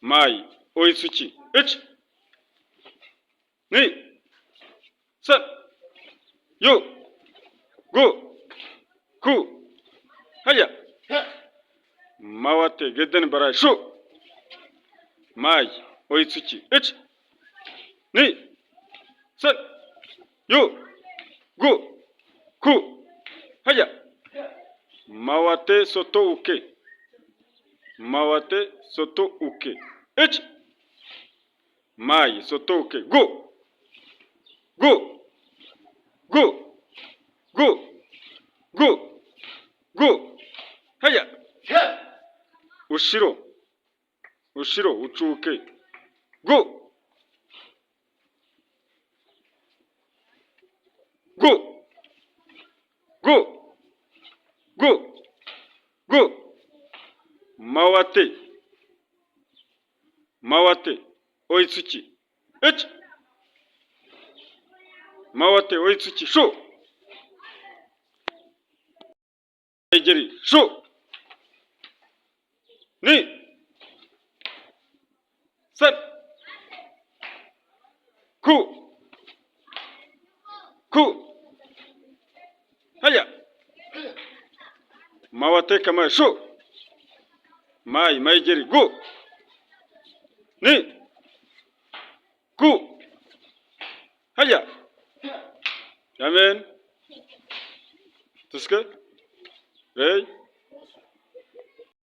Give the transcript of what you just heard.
mai oitsuki ich ni san yo go ku haya mawate gedden bara shu mai oitsuki ich ni san yo go ku haya mawate soto uke mawate soto uke ich mai soto uke go go go go go go haya ushiro ushiro uchuke go go go go go mawate mawate oitsuki ich mawate oitsuki shu maigeri shu ni san ku ku haya mawate kama shu mai maigeri go ni ku haya amen tuska rei